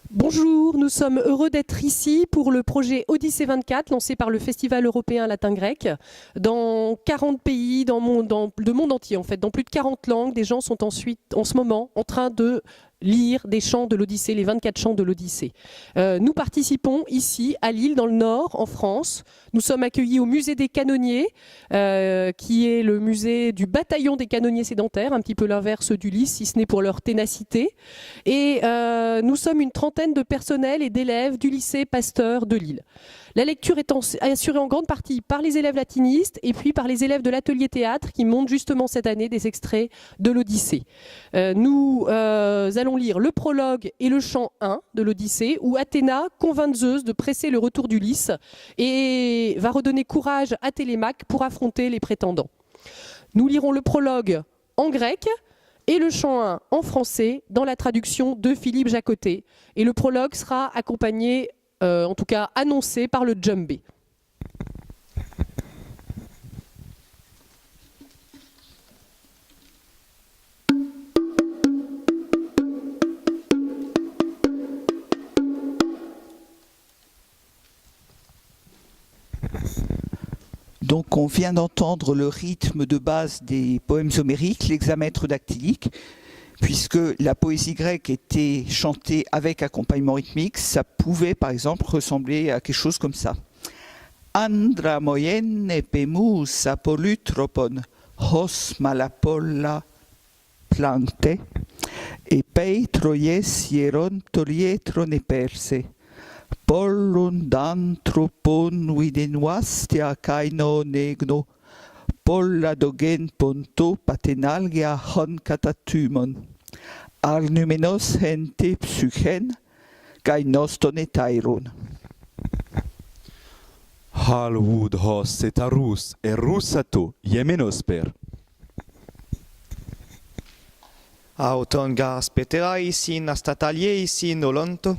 Bonjour, nous sommes heureux d'être ici pour le projet Odyssée 24 lancé par le Festival européen latin-grec. Dans 40 pays, dans le monde entier en fait, dans plus de 40 langues, des gens sont ensuite en ce moment en train de lire des chants de l'Odyssée, les 24 chants de l'Odyssée. Nous participons ici à Lille, dans le Nord, en France. Nous sommes accueillis au musée des canonniers, qui est le musée du bataillon des canonniers sédentaires, un petit peu l'inverse d'Ulysse, si ce n'est pour leur ténacité. Et nous sommes une trentaine de personnels et d'élèves du lycée Pasteur de Lille. La lecture est assurée en grande partie par les élèves latinistes et puis par les élèves de l'atelier théâtre qui montent justement cette année des extraits de l'Odyssée. Nous allons lire le prologue et le chant 1 de l'Odyssée où Athéna convainc Zeus de presser le retour d'Ulysse et va redonner courage à Télémaque pour affronter les prétendants. Nous lirons le prologue en grec et le chant 1 en français dans la traduction de Philippe Jacotet. Et le prologue sera accompagné, en tout cas annoncé, par le djembé. Donc on vient d'entendre le rythme de base des poèmes homériques, l'hexamètre dactylique, puisque la poésie grecque était chantée avec accompagnement rythmique, ça pouvait par exemple ressembler à quelque chose comme ça. Andra moyenne pemus apolutropon hos malapolla plante et pei troies hieron tolietron e perse. Pollun d'anthropon videnoastia caino negno, polla dogen ponto patenalgia hon catatumon, arnumenos hente psychen, gainoston et aeron. Halwood hos et arus e russato iemenosper. Auton gas peteraisin astatalieisin olonto.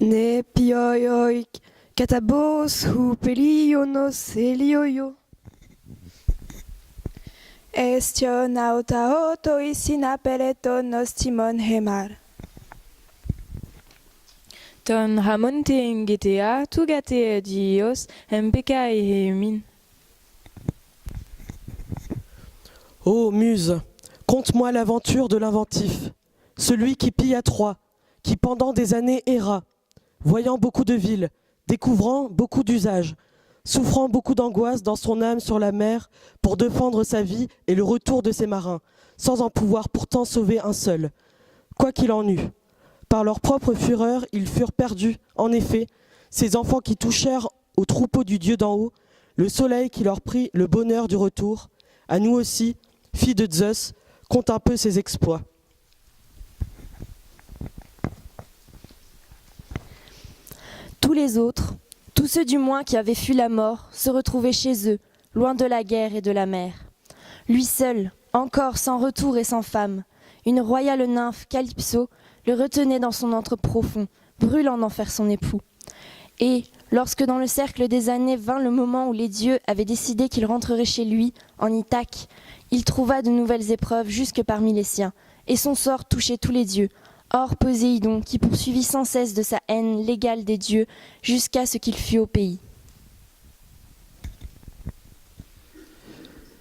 Ne pioioik katabos hu pelionos elioio. Estion autaoto isin apeleton nostimon hemar. Ton hamonting getea tugate dios empecai hemin. Ô muse, conte-moi l'aventure de l'inventif, celui qui pille à Troie, qui pendant des années erra, voyant beaucoup de villes, découvrant beaucoup d'usages, souffrant beaucoup d'angoisse dans son âme sur la mer pour défendre sa vie et le retour de ses marins, sans en pouvoir pourtant sauver un seul. Quoi qu'il en eût, par leur propre fureur, ils furent perdus, en effet, ces enfants qui touchèrent au troupeau du Dieu d'en haut, le soleil qui leur prit le bonheur du retour. À nous aussi, filles de Zeus, compte un peu ses exploits. Tous les autres, tous ceux du moins qui avaient fui la mort, se retrouvaient chez eux, loin de la guerre et de la mer. Lui seul, encore sans retour et sans femme, une royale nymphe, Calypso, le retenait dans son antre profond, brûlant d'en faire son époux. Et, lorsque dans le cercle des années vint le moment où les dieux avaient décidé qu'il rentrerait chez lui, en Ithaque, il trouva de nouvelles épreuves jusque parmi les siens, et son sort touchait tous les dieux, hors Poséidon, qui poursuivit sans cesse de sa haine l'égale des dieux, jusqu'à ce qu'il fût au pays.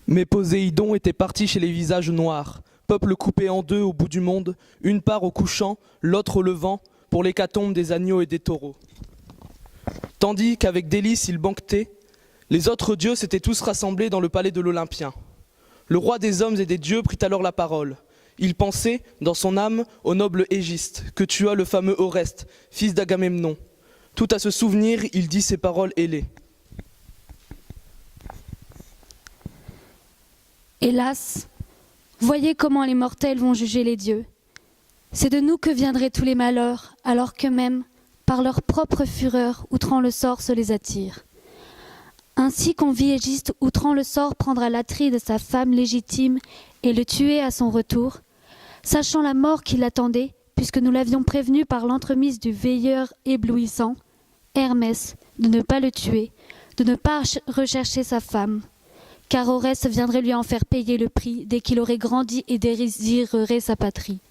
Mais Poséidon était parti chez les visages noirs, peuple coupé en deux au bout du monde, une part au couchant, l'autre au levant, pour l'hécatombe des agneaux et des taureaux. Tandis qu'avec délice il banquetait, les autres dieux s'étaient tous rassemblés dans le palais de l'Olympien. Le roi des hommes et des dieux prit alors la parole. Il pensait, dans son âme, au noble Égiste, que tua le fameux Oreste, fils d'Agamemnon. Tout à se souvenir, il dit ces paroles ailées. Hélas, voyez comment les mortels vont juger les dieux. C'est de nous que viendraient tous les malheurs, alors qu'eux-mêmes, par leur propre fureur, outrant le sort, se les attire. Ainsi qu'on vit Égiste outrant le sort prendre à l'Atride sa femme légitime et le tuer à son retour, sachant la mort qui l'attendait, puisque nous l'avions prévenu par l'entremise du veilleur éblouissant, Hermès, de ne pas le tuer, de ne pas rechercher sa femme, car Oreste viendrait lui en faire payer le prix dès qu'il aurait grandi et désirerait sa patrie.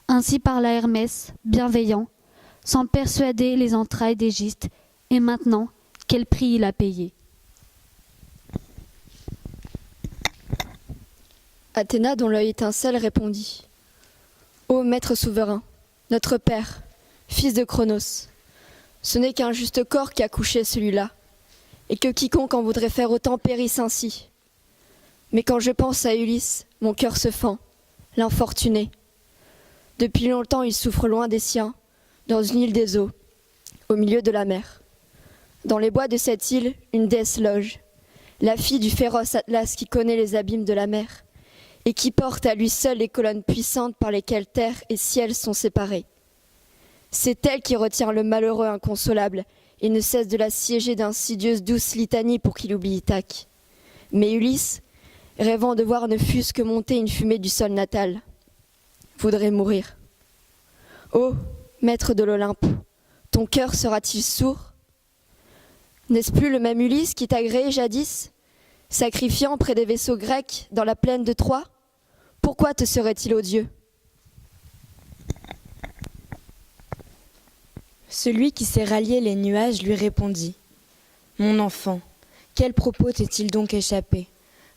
Ainsi parla Hermès, bienveillant, sans persuader les entrailles d'Égiste, et maintenant, quel prix il a payé. Athéna, dont l'œil étincelle, répondit : Ô maître souverain, notre père, fils de Cronos, ce n'est qu'un juste corps qui a couché celui-là, et que quiconque en voudrait faire autant périsse ainsi. Mais quand je pense à Ulysse, mon cœur se fend, l'infortuné. Depuis longtemps il souffre loin des siens, dans une île des eaux, au milieu de la mer. Dans les bois de cette île, une déesse loge, la fille du féroce Atlas qui connaît les abîmes de la mer, et qui porte à lui seul les colonnes puissantes par lesquelles terre et ciel sont séparés. C'est elle qui retient le malheureux inconsolable, et ne cesse de l'assiéger d'insidieuses douces litanies pour qu'il oublie Ithaque. Mais Ulysse, rêvant de voir ne fût-ce que monter une fumée du sol natal, voudrait mourir. Ô, maître de l'Olympe, ton cœur sera-t-il sourd? N'est-ce plus le même Ulysse qui t'a gréé jadis, sacrifiant près des vaisseaux grecs dans la plaine de Troie? Pourquoi te serait-il odieux? Celui qui s'est rallié les nuages lui répondit : Mon enfant, quel propos t'est-il donc échappé?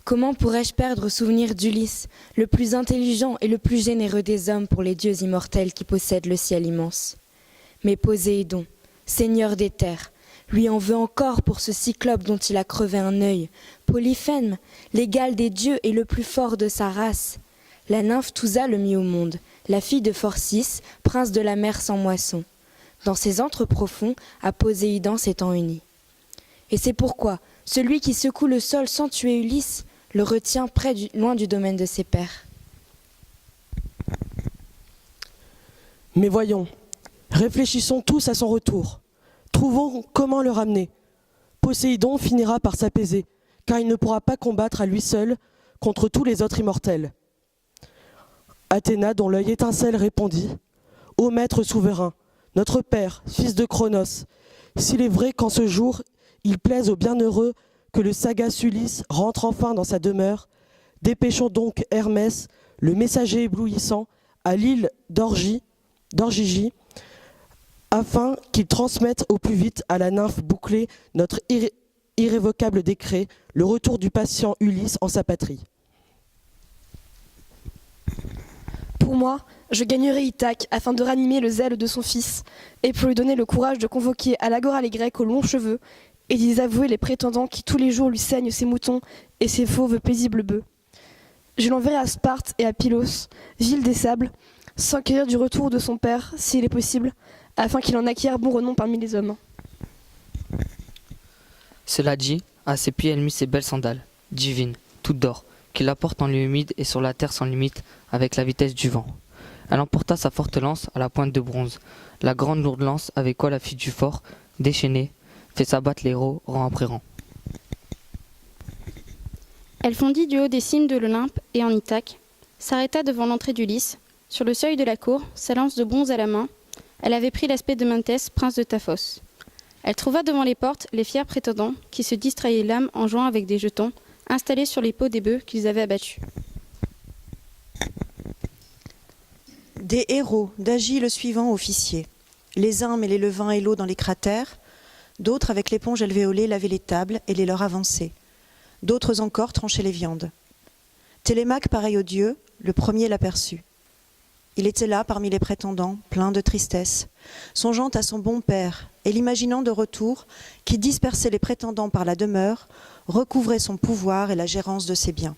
Comment pourrais-je perdre souvenir d'Ulysse, le plus intelligent et le plus généreux des hommes pour les dieux immortels qui possèdent le ciel immense? Mais Poséidon, seigneur des terres, lui en veut encore pour ce cyclope dont il a crevé un œil, Polyphème, l'égal des dieux et le plus fort de sa race. La nymphe Tousa le mit au monde, la fille de Phorcys, prince de la mer sans moisson. Dans ses antres profonds, à Poséidon s'étant uni. Et c'est pourquoi celui qui secoue le sol sans tuer Ulysse le retient loin du domaine de ses pères. Mais voyons, réfléchissons tous à son retour. Trouvons comment le ramener. Poséidon finira par s'apaiser, car il ne pourra pas combattre à lui seul contre tous les autres immortels. Athéna, dont l'œil étincelle, répondit : Ô maître souverain, notre père, fils de Cronos, s'il est vrai qu'en ce jour, il plaise au bienheureux que le sagace Ulysse rentre enfin dans sa demeure, dépêchons donc Hermès, le messager éblouissant, à l'île d'Orgygie, afin qu'il transmette au plus vite à la nymphe bouclée notre irrévocable décret, le retour du patient Ulysse en sa patrie. Pour moi, je gagnerai Ithaque afin de ranimer le zèle de son fils, et pour lui donner le courage de convoquer à l'agora les Grecs aux longs cheveux, et d'y désavouer les prétendants qui tous les jours lui saignent ses moutons et ses fauves paisibles bœufs. Je l'enverrai à Sparte et à Pylos, ville des sables, s'enquérir du retour de son père, s'il est possible, afin qu'il en acquiert bon renom parmi les hommes. Cela dit, à ses pieds elle mit ses belles sandales, divines, toutes d'or, qu'il la porte en lieu humide et sur la terre sans limite, avec la vitesse du vent. Elle emporta sa forte lance à la pointe de bronze, la grande lourde lance avec quoi la fille du fort, déchaînée, fait s'abattre les héros rang après rang. Elle fondit du haut des cimes de l'Olympe et en Ithaque, s'arrêta devant l'entrée d'Ulysse, sur le seuil de la cour, sa lance de bronze à la main. Elle avait pris l'aspect de Mintès, prince de Taphos. Elle trouva devant les portes les fiers prétendants qui se distrayaient l'âme en jouant avec des jetons installés sur les peaux des bœufs qu'ils avaient abattus. Des héros d'Agie le suivant officier. Les uns mêlaient le vin et l'eau dans les cratères, d'autres avec l'éponge alvéolée lavaient les tables et les leurs avançaient. D'autres encore tranchaient les viandes. Télémaque, pareil aux dieux, le premier l'aperçut. Il était là parmi les prétendants, plein de tristesse, songeant à son bon père et l'imaginant de retour, qui dispersait les prétendants par la demeure, recouvrait son pouvoir et la gérance de ses biens.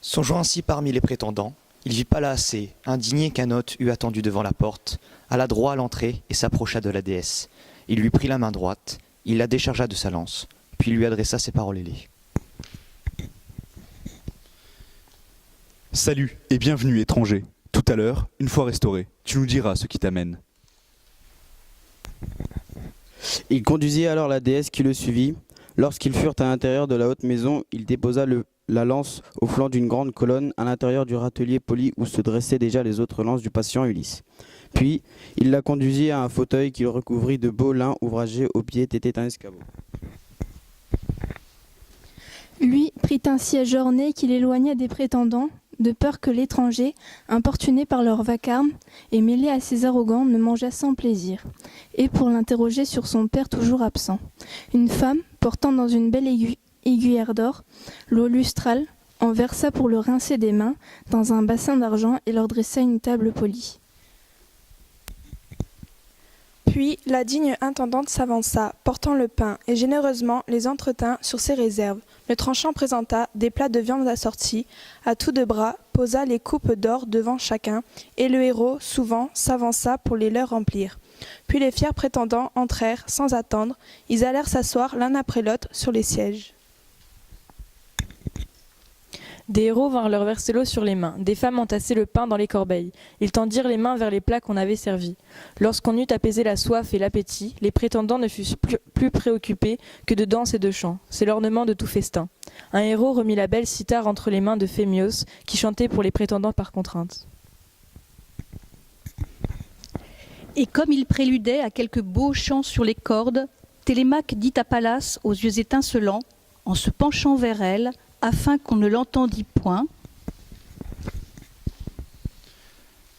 Songeant ainsi parmi les prétendants, il vit Palacé, indigné qu'un hôte eût attendu devant la porte, alla droit à l'entrée et s'approcha de la déesse. Il lui prit la main droite, il la déchargea de sa lance, puis lui adressa ces paroles ailées. Salut et bienvenue, étranger. Tout à l'heure, une fois restauré, tu nous diras ce qui t'amène. Il conduisit alors la déesse qui le suivit. Lorsqu'ils furent à l'intérieur de la haute maison, il déposa la lance au flanc d'une grande colonne à l'intérieur du râtelier poli où se dressaient déjà les autres lances du patient Ulysse. Puis, il la conduisit à un fauteuil qu'il recouvrit de beau lin ouvragé aux pieds était un escabeau. Lui prit un siège orné qu'il éloigna des prétendants, de peur que l'étranger, importuné par leur vacarme et mêlé à ses arrogants, ne mangeât sans plaisir, et pour l'interroger sur son père toujours absent. Une femme, portant dans une belle aiguillère d'or l'eau lustrale, en versa pour le rincer des mains dans un bassin d'argent et leur dressa une table polie. Puis la digne intendante s'avança, portant le pain, et généreusement les entretint sur ses réserves. Le tranchant présenta des plats de viande assortis, à tour de bras, posa les coupes d'or devant chacun, et le héros, souvent, s'avança pour les leur remplir. Puis les fiers prétendants entrèrent sans attendre, ils allèrent s'asseoir l'un après l'autre sur les sièges. Des héros vinrent leur verser l'eau sur les mains, des femmes entassaient le pain dans les corbeilles. Ils tendirent les mains vers les plats qu'on avait servis. Lorsqu'on eut apaisé la soif et l'appétit, les prétendants ne fussent plus préoccupés que de danse et de chant. C'est l'ornement de tout festin. Un héros remit la belle cithare entre les mains de Phémios, qui chantait pour les prétendants par contrainte. Et comme il préludait à quelques beaux chants sur les cordes, Télémaque dit à Pallas, aux yeux étincelants, en se penchant vers elle, afin qu'on ne l'entendît point.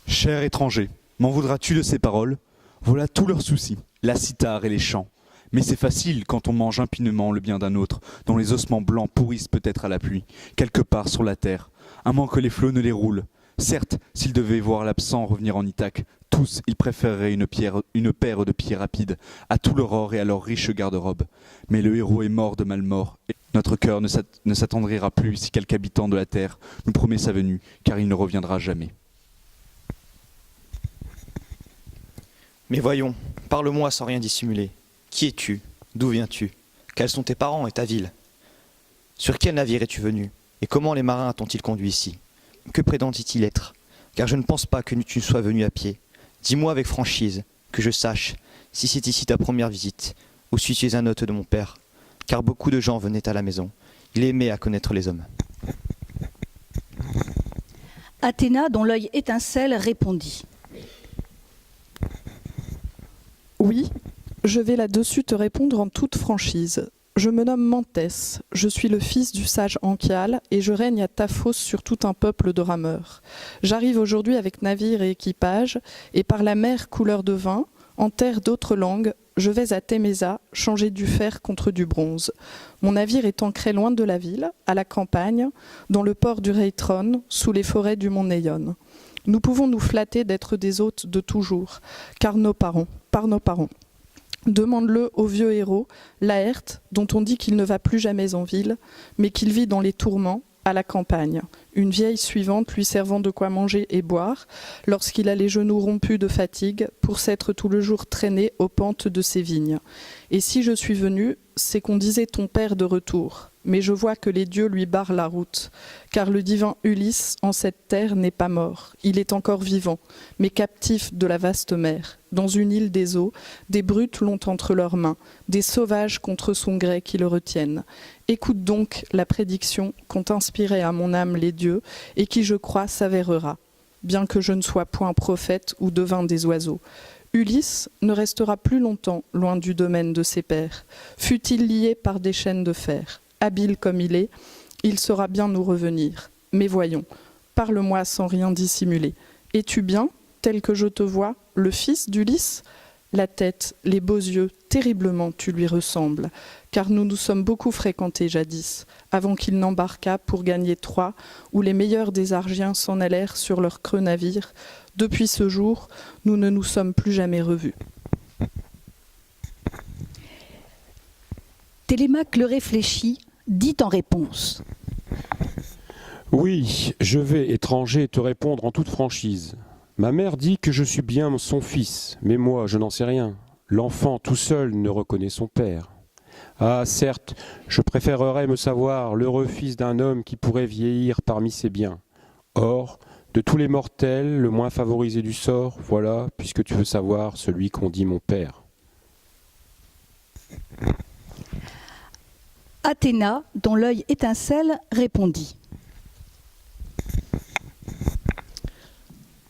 Cher étranger, m'en voudras-tu de ces paroles? Voilà tous leurs soucis, la cithare et les chants. Mais c'est facile quand on mange impinement le bien d'un autre, dont les ossements blancs pourrissent peut-être à la pluie, quelque part sur la terre, à moins que les flots ne les roulent. Certes, s'ils devaient voir l'absent revenir en Ithaque, tous ils préféreraient une paire de pieds rapides à tout leur or et à leur riche garde-robe. Mais le héros est mort de malmort, et notre cœur ne s'attendrira plus si quelque habitant de la terre nous promet sa venue, car il ne reviendra jamais. Mais voyons, parle-moi sans rien dissimuler. Qui es-tu? D'où viens-tu? Quels sont tes parents et ta ville? Sur quel navire es-tu venu? Et comment les marins t'ont-ils conduit ici? Que prétendit-il être? Car je ne pense pas que tu sois venu à pied. Dis-moi avec franchise, que je sache si c'est ici ta première visite, ou si tu es un hôte de mon père. Car beaucoup de gens venaient à la maison. Il aimait à connaître les hommes. Athéna, dont l'œil étincelle, répondit. Oui, je vais là-dessus te répondre en toute franchise. Je me nomme Mantès, je suis le fils du sage Anchial et je règne à Taphos sur tout un peuple de rameurs. J'arrive aujourd'hui avec navire et équipage et par la mer couleur de vin, en terre d'autres langues, je vais à Témésa changer du fer contre du bronze. Mon navire est ancré loin de la ville, à la campagne, dans le port du Reitron, sous les forêts du mont Néon. Nous pouvons nous flatter d'être des hôtes de toujours, par nos parents. Demande-le au vieux héros, Laerte, dont on dit qu'il ne va plus jamais en ville, mais qu'il vit dans les tourments, à la campagne, une vieille suivante lui servant de quoi manger et boire, lorsqu'il a les genoux rompus de fatigue, pour s'être tout le jour traîné aux pentes de ses vignes. Et si je suis venu, c'est qu'on disait ton père de retour, mais je vois que les dieux lui barrent la route, car le divin Ulysse, en cette terre, n'est pas mort, il est encore vivant, mais captif de la vaste mer. Dans une île des eaux, des brutes l'ont entre leurs mains, des sauvages contre son gré qui le retiennent. Écoute donc la prédiction qu'ont inspirée à mon âme les dieux, et qui, je crois, s'avérera, bien que je ne sois point prophète ou devin des oiseaux. Ulysse ne restera plus longtemps loin du domaine de ses pères, fût-il lié par des chaînes de fer. Habile comme il saura bien nous revenir. Mais voyons, parle-moi sans rien dissimuler. Es-tu bien, tel que je te vois, le fils d'Ulysse? La tête, les beaux yeux, terriblement tu lui ressembles, car nous nous sommes beaucoup fréquentés jadis, avant qu'il n'embarquât pour gagner Troie, où les meilleurs des Argiens s'en allèrent sur leur creux navire. Depuis ce jour, nous ne nous sommes plus jamais revus. Télémaque le réfléchit, dit en réponse. Oui, je vais, étranger, te répondre en toute franchise. Ma mère dit que je suis bien son fils, mais moi, je n'en sais rien. L'enfant tout seul ne reconnaît son père. Ah, certes, je préférerais me savoir l'heureux fils d'un homme qui pourrait vieillir parmi ses biens. Or, de tous les mortels, le moins favorisé du sort, voilà, puisque tu veux savoir, celui qu'on dit mon père. Athéna, dont l'œil étincelle, répondit.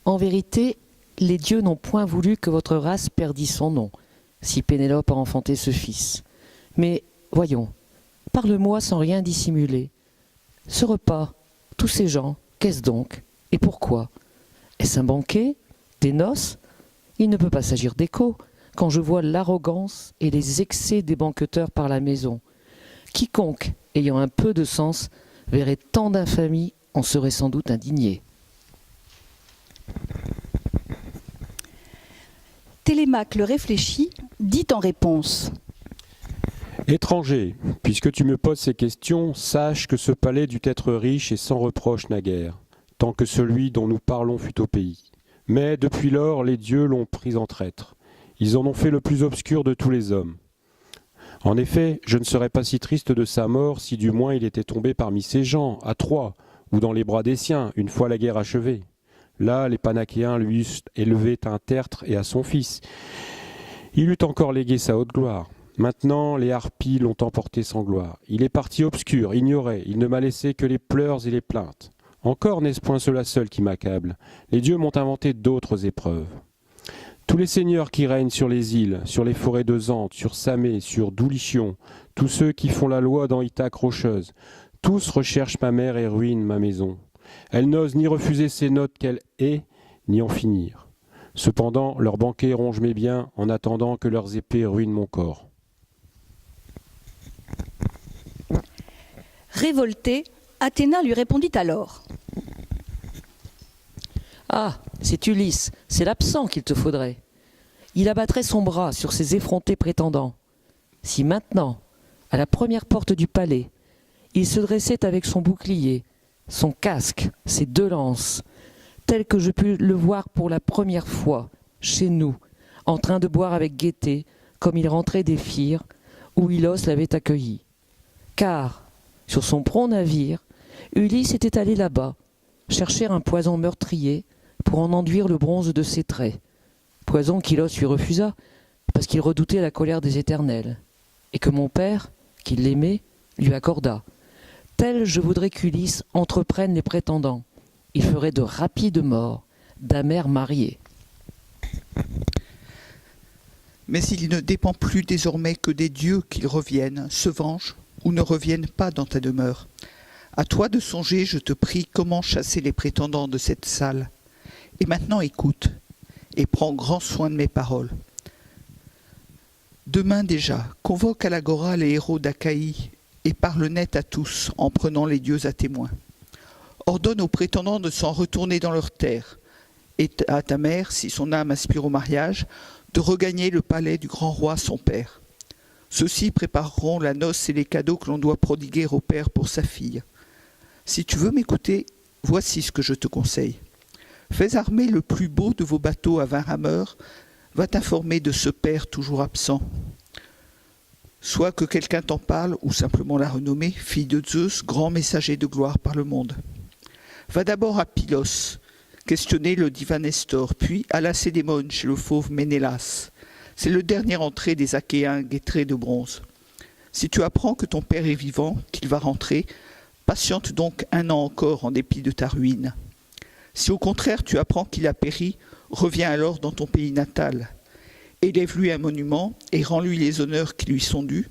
En vérité, les dieux n'ont point voulu que votre race perdît son nom, si Pénélope a enfanté ce fils. Mais voyons, Parle-moi sans rien dissimuler. Ce repas, tous ces gens, qu'est-ce donc? Et pourquoi? Est-ce un banquet? Des noces? Il ne peut pas s'agir d'écho quand je vois l'arrogance et les excès des banqueteurs par la maison. Quiconque, ayant un peu de sens, verrait tant d'infamie en serait sans doute indigné. Télémaque le réfléchit, dit en réponse. Étranger, puisque tu me poses ces questions, sache que ce palais dut être riche et sans reproche naguère, tant que celui dont nous parlons fut au pays. Mais depuis lors, les dieux l'ont pris en traître. Ils en ont fait le plus obscur de tous les hommes. En effet, je ne serais pas si triste de sa mort si du moins il était tombé parmi ses gens, à Troie, ou dans les bras des siens, une fois la guerre achevée. Là, les Panachéens lui eussent élevé un tertre et à son fils. Il eût encore légué sa haute gloire. Maintenant, les harpies l'ont emporté sans gloire. Il est parti obscur, ignoré, il ne m'a laissé que les pleurs et les plaintes. Encore n'est-ce point cela seul qui m'accable. Les dieux m'ont inventé d'autres épreuves. Tous les seigneurs qui règnent sur les îles, sur les forêts de Zante, sur Samé, sur Doulichion, tous ceux qui font la loi dans Ithaque rocheuse, tous recherchent ma mère et ruinent ma maison. Elle n'ose ni refuser ces notes qu'elle est, ni en finir. Cependant, leurs banquets rongent mes biens en attendant que leurs épées ruinent mon corps. Révolté, Athéna lui répondit alors. Ah, c'est Ulysse, c'est l'absent qu'il te faudrait. Il abattrait son bras sur ses effrontés prétendants. Si maintenant, à la première porte du palais, il se dressait avec son bouclier, son casque, ses 2 lances, tel que je pus le voir pour la première fois, chez nous, en train de boire avec gaieté, comme il rentrait d'Éphire, où Ilos l'avait accueilli. Car, sur son prompt navire, Ulysse était allé là-bas, chercher un poison meurtrier pour en enduire le bronze de ses traits. Poison qu'Ilos lui refusa, parce qu'il redoutait la colère des Éternels, et que mon père, qui l'aimait, lui accorda. Tel je voudrais qu'Ulysse entreprenne les prétendants. Il ferait de rapides morts, d'amers mariés. Mais il ne dépend plus désormais que des dieux qu'ils reviennent, se vengent ou ne reviennent pas dans ta demeure. À toi de songer, je te prie, comment chasser les prétendants de cette salle. Et maintenant écoute, et prends grand soin de mes paroles. Demain déjà, convoque à l'agora les héros d'Achaïe, et parle net à tous, en prenant les dieux à témoin. Ordonne aux prétendants de s'en retourner dans leur terre, et à ta mère, si son âme aspire au mariage, de regagner le palais du grand roi son père. Ceux-ci prépareront la noce et les cadeaux que l'on doit prodiguer au père pour sa fille. Si tu veux m'écouter, voici ce que je te conseille. Fais armer le plus beau de vos bateaux à 20 rameurs, va t'informer de ce père toujours absent. Soit que quelqu'un t'en parle, ou simplement la renommer, fille de Zeus, grand messager de gloire par le monde. Va d'abord à Pylos, questionner le divin Nestor, puis à Lacédémone chez le fauve Ménélas. C'est le dernier entrée des Achéens guettrés de bronze. Si tu apprends que ton père est vivant, qu'il va rentrer, patiente donc 1 an encore en dépit de ta ruine. Si au contraire tu apprends qu'il a péri, reviens alors dans ton pays natal. Élève-lui un monument et rends-lui les honneurs qui lui sont dus,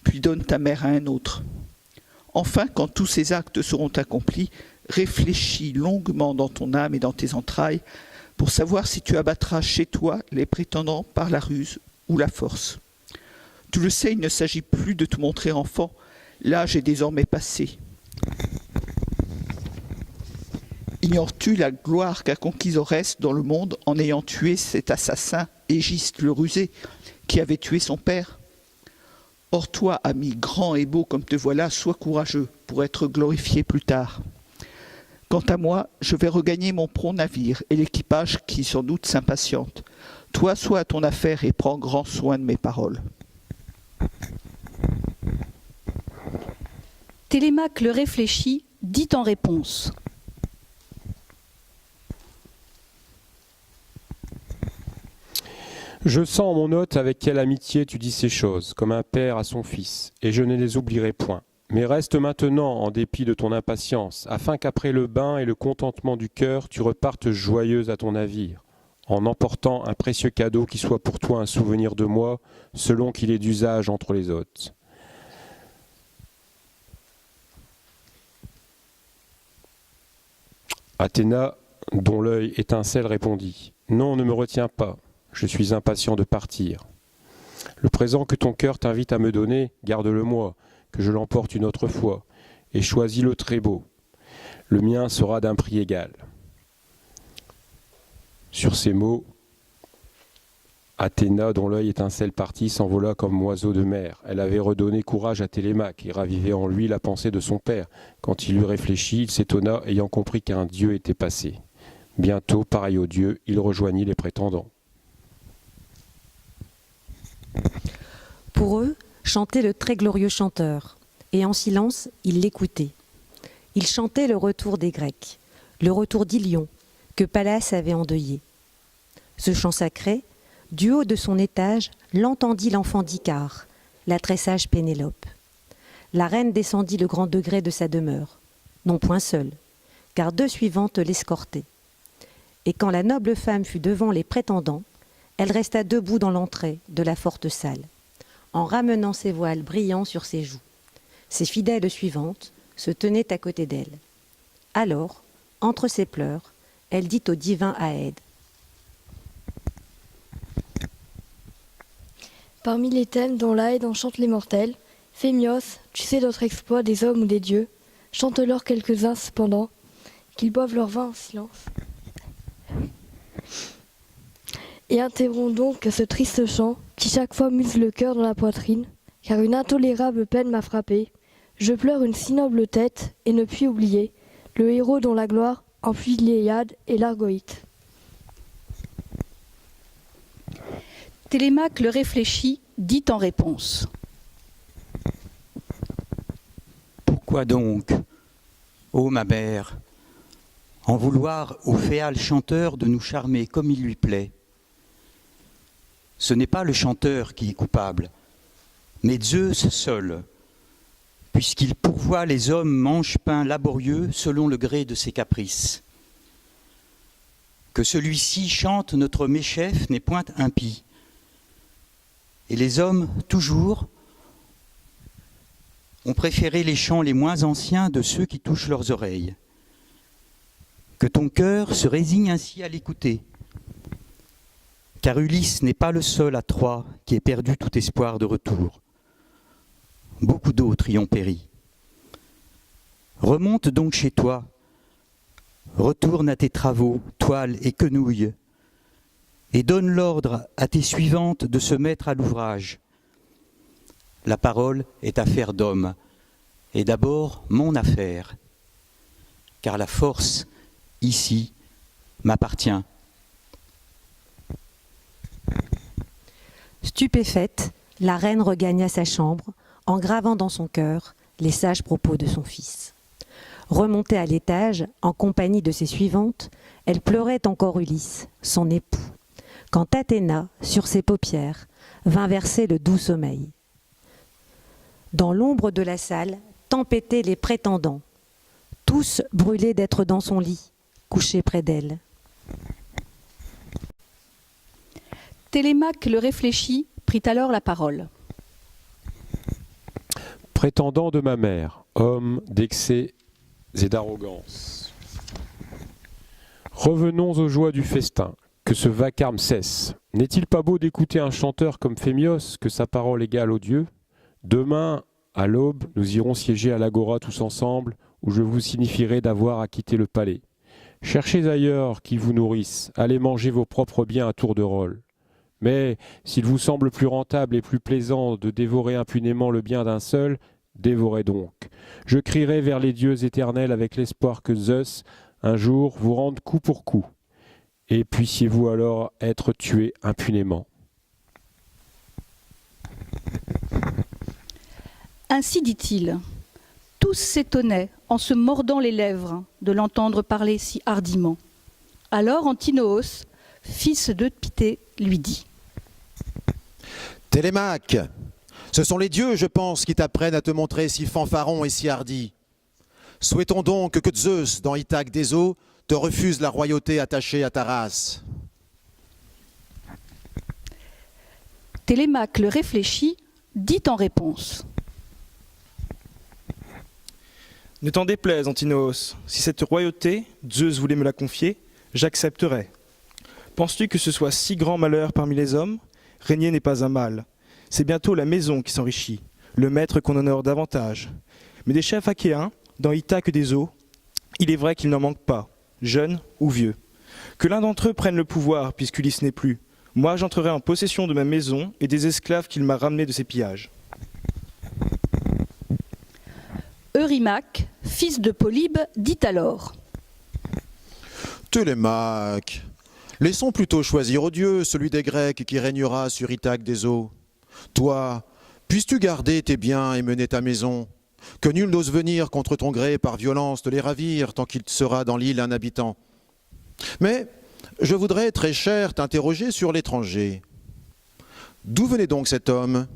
puis donne ta mère à un autre. Enfin, quand tous ces actes seront accomplis, réfléchis longuement dans ton âme et dans tes entrailles pour savoir si tu abattras chez toi les prétendants par la ruse ou la force. Tu le sais, il ne s'agit plus de te montrer enfant, l'âge est désormais passé. Ignores-tu la gloire qu'a conquise Oreste dans le monde en ayant tué cet assassin, Égiste le rusé, qui avait tué son père? Or toi, ami grand et beau comme te voilà, sois courageux pour être glorifié plus tard. Quant à moi, je vais regagner mon prompt navire et l'équipage qui sans doute s'impatiente. Toi, sois à ton affaire et prends grand soin de mes paroles. Télémaque le réfléchit, dit en réponse. Je sens, mon hôte, avec quelle amitié tu dis ces choses, comme un père à son fils, et je ne les oublierai point. Mais reste maintenant, en dépit de ton impatience, afin qu'après le bain et le contentement du cœur, tu repartes joyeuse à ton navire, en emportant un précieux cadeau qui soit pour toi un souvenir de moi, selon qu'il est d'usage entre les hôtes. Athéna, dont l'œil étincelle, répondit : Non, ne me retiens pas, je suis impatient de partir. Le présent que ton cœur t'invite à me donner, garde-le moi, que je l'emporte une autre fois, et choisis le très beau. Le mien sera d'un prix égal. Sur ces mots, Athéna, dont l'œil étincelle partit, s'envola comme oiseau de mer. Elle avait redonné courage à Télémaque et ravivé en lui la pensée de son père. Quand il eut réfléchi, il s'étonna, ayant compris qu'un dieu était passé. Bientôt, pareil au dieu, il rejoignit les prétendants. Pour eux, chantait le très glorieux chanteur, et en silence, ils l'écoutaient. Il chantait le retour des Grecs, le retour d'Ilion, que Pallas avait endeuillé. Ce chant sacré, du haut de son étage, l'entendit l'enfant d'Icare, la très sage Pénélope. La reine descendit le grand degré de sa demeure, non point seule, car 2 suivantes l'escortaient. Et quand la noble femme fut devant les prétendants, elle resta debout dans l'entrée de la forte salle, en ramenant ses voiles brillants sur ses joues. Ses fidèles suivantes se tenaient à côté d'elle. Alors, entre ses pleurs, elle dit au divin Aède : Parmi les thèmes dont l'Aède enchante les mortels, Phémios, tu sais d'autres exploits des hommes ou des dieux, chante-leur quelques-uns cependant, qu'ils boivent leur vin en silence. Et interromps donc ce triste chant qui chaque fois muse le cœur dans la poitrine, car une intolérable peine m'a frappé. Je pleure une si noble tête et ne puis oublier le héros dont la gloire emplit l'Iliade et l'Argoïte. Télémaque le réfléchit, dit en réponse. Pourquoi donc, ô ma mère, en vouloir au féal chanteur de nous charmer comme il lui plaît? Ce n'est pas le chanteur qui est coupable, mais Zeus seul, puisqu'il pourvoit les hommes mange-pain laborieux selon le gré de ses caprices. Que celui-ci chante notre méchef n'est point impie, et les hommes, toujours, ont préféré les chants les moins anciens de ceux qui touchent leurs oreilles. Que ton cœur se résigne ainsi à l'écouter, car Ulysse n'est pas le seul à Troie qui ait perdu tout espoir de retour. Beaucoup d'autres y ont péri. Remonte donc chez toi, retourne à tes travaux, toile et quenouille, et donne l'ordre à tes suivantes de se mettre à l'ouvrage. La parole est affaire d'homme, et d'abord mon affaire, car la force, ici, m'appartient. Stupéfaite, la reine regagna sa chambre, en gravant dans son cœur les sages propos de son fils. Remontée à l'étage, en compagnie de ses suivantes, elle pleurait encore Ulysse, son époux, quand Athéna, sur ses paupières, vint verser le doux sommeil. Dans l'ombre de la salle, tempêtaient les prétendants, tous brûlés d'être dans son lit, couchés près d'elle. Télémaque le réfléchit, prit alors la parole. Prétendant de ma mère, homme d'excès et d'arrogance. Revenons aux joies du festin, que ce vacarme cesse. N'est-il pas beau d'écouter un chanteur comme Phémios, que sa parole égale aux dieux? Demain, à l'aube, nous irons siéger à l'agora tous ensemble, où je vous signifierai d'avoir à quitter le palais. Cherchez ailleurs qui vous nourrissent, allez manger vos propres biens à tour de rôle. Mais s'il vous semble plus rentable et plus plaisant de dévorer impunément le bien d'un seul, dévorez donc. Je crierai vers les dieux éternels avec l'espoir que Zeus, un jour, vous rende coup pour coup. Et puissiez-vous alors être tués impunément. Ainsi dit-il. Tous s'étonnaient, en se mordant les lèvres, de l'entendre parler si hardiment. Alors Antinoos, fils de Pithée, lui dit. Télémaque, ce sont les dieux, je pense, qui t'apprennent à te montrer si fanfaron et si hardi. Souhaitons donc que Zeus, dans Ithaque des eaux, te refuse la royauté attachée à ta race. Télémaque le réfléchit, dit en réponse. Ne t'en déplaise, Antinoos, si cette royauté, Zeus voulait me la confier, j'accepterais. Penses-tu que ce soit si grand malheur parmi les hommes? Régner n'est pas un mal. C'est bientôt la maison qui s'enrichit, le maître qu'on honore davantage. Mais des chefs achéens, dans Ithaque des eaux, il est vrai qu'il n'en manque pas, jeunes ou vieux. Que l'un d'entre eux prenne le pouvoir, puisqu'Ulysse n'est plus. Moi, j'entrerai en possession de ma maison et des esclaves qu'il m'a ramenés de ses pillages. Eurymaque, fils de Polybe, dit alors: Télémaque, laissons plutôt choisir au Dieu celui des Grecs qui régnera sur Ithaque des eaux. Toi, puisses-tu garder tes biens et mener ta maison, que nul n'ose venir contre ton gré par violence te les ravir tant qu'il sera dans l'île un habitant. Mais je voudrais, très cher, t'interroger sur l'étranger. D'où venait donc cet homme?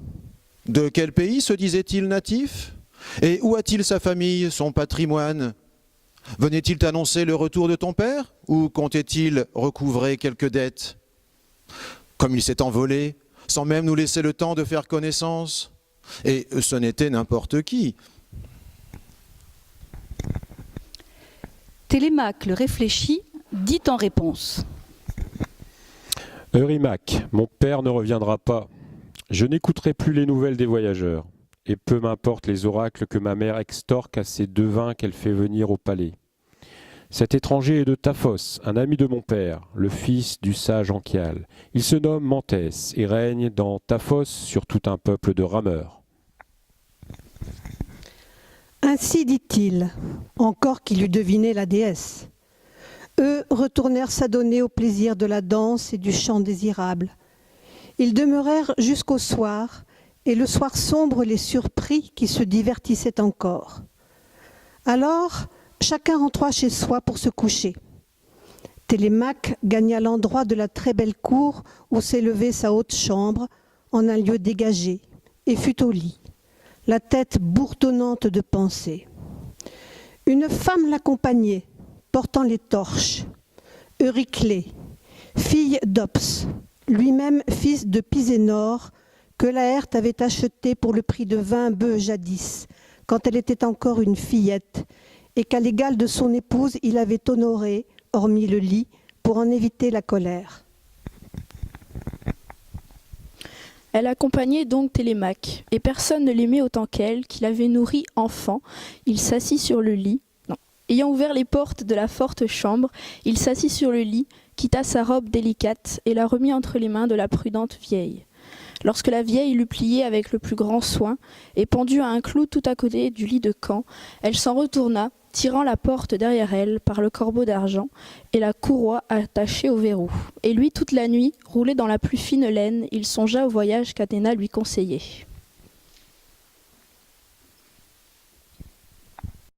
De quel pays se disait-il natif? Et où a-t-il sa famille, son patrimoine? Venait-il t'annoncer le retour de ton père? Ou comptait-il recouvrer quelques dettes? Comme il s'est envolé, sans même nous laisser le temps de faire connaissance. Et ce n'était n'importe qui. Télémaque le réfléchit, dit en réponse: Eurymaque, mon père ne reviendra pas. Je n'écouterai plus les nouvelles des voyageurs, et peu m'importe les oracles que ma mère extorque à ces devins qu'elle fait venir au palais. Cet étranger est de Taphos, un ami de mon père, le fils du sage Anchial. Il se nomme Mantès et règne dans Taphos sur tout un peuple de rameurs. Ainsi dit-il, encore qu'il eût deviné la déesse. Eux retournèrent s'adonner au plaisir de la danse et du chant désirable. Ils demeurèrent jusqu'au soir, et le soir sombre les surprit qui se divertissaient encore. Alors, chacun rentra chez soi pour se coucher. Télémaque gagna l'endroit de la très belle cour où s'élevait sa haute chambre, en un lieu dégagé, et fut au lit, la tête bourdonnante de pensées. Une femme l'accompagnait, portant les torches, Euryclée, fille d'Ops, lui-même fils de Pisénor, que Laërte avait acheté pour le prix de 20 bœufs jadis, quand elle était encore une fillette, et qu'à l'égal de son épouse il avait honoré, hormis le lit, pour en éviter la colère. Elle accompagnait donc Télémaque, et personne ne l'aimait autant qu'elle, qui l'avait nourri enfant. Il s'assit sur le lit. Ayant ouvert les portes de la forte chambre, il s'assit sur le lit, quitta sa robe délicate et la remit entre les mains de la prudente vieille. Lorsque la vieille l'eut pliée avec le plus grand soin et pendue à un clou tout à côté du lit de camp, elle s'en retourna, tirant la porte derrière elle par le corbeau d'argent et la courroie attachée au verrou. Et lui, toute la nuit, roulé dans la plus fine laine, il songea au voyage qu'Athéna lui conseillait.